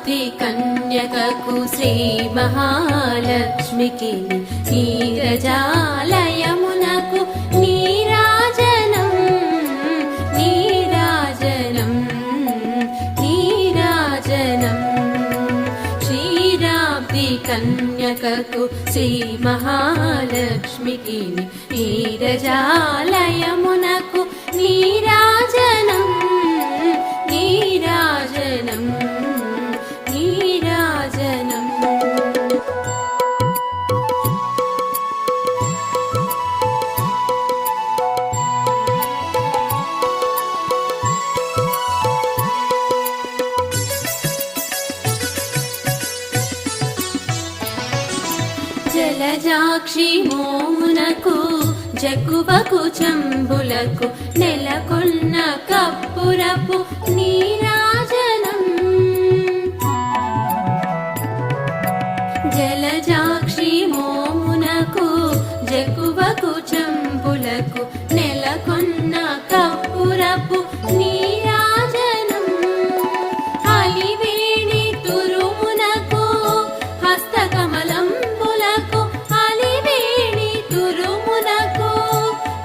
క్షీరాబ్ది కన్యకకు శ్రీ మహాలక్ష్మికి నీరజాలయమునకు నీరాజనం నీరాజనం నీరాజనం క్షీరాబ్ది కన్యకకు శ్రీ మహాలక్ష్మికి నీరజాలయమునకు నీరాజనం నీరాజనం నీరాజనం జలజాక్షి మోమునకు జగ్గువకు చంబులకు నెలకొన్న కప్పురపు నీరాజనం జలజాక్షి మోమునకు జగ్గువకు చంబులకు నెలకొన్న కప్పురపు నీరాజనం అలివేణి తురుమునకు హస్తకమలంబులకు అలివేణి తురుమునకు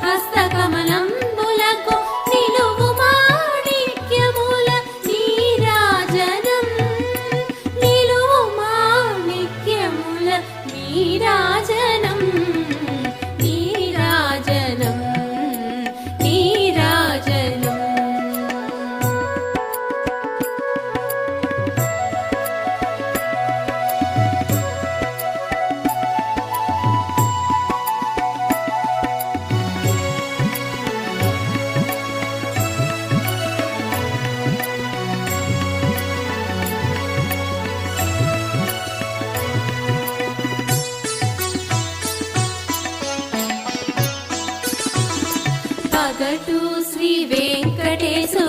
హస్తకమలంబులకు నిలువు మాణిక్యముల నీరాజనం నిలువు మాణిక్యముల నీరాజనం నీరాజనం నీరాజనం పగటు శ్రీ వెంకటేశు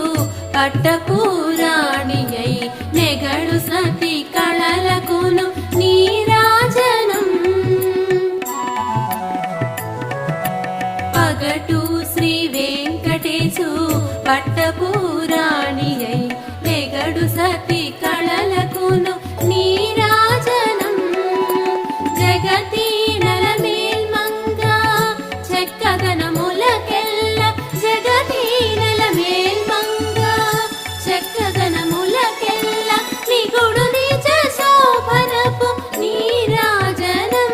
పట్టపురాణియై నెగడు సతి కళలకును నీరాజనం పగటు శ్రీ వెంకటేశు పట్టపురాణియై నెగడు సతి కళలకును నీరాజనం జగతి నలమేల్మంగ చెక్కదనములకెల్ల జగతి నలమేల్మంగ చెక్కదనములకెల్ల నిగుడు నిజ శోభనపు నీరాజనం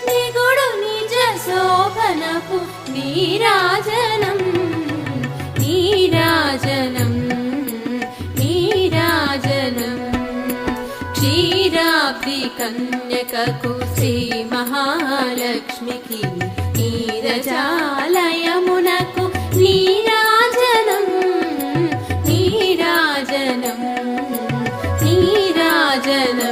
నిగుడు నిజ శోభనపు నీరాజనం నీరాజనం నీరాజనం క్షీరాబ్ది కన్యకకు శ్రీ మహాలక్ష్మికి నీరజాలయమునకు నీరాజనం నీరాజనం నీరాజనం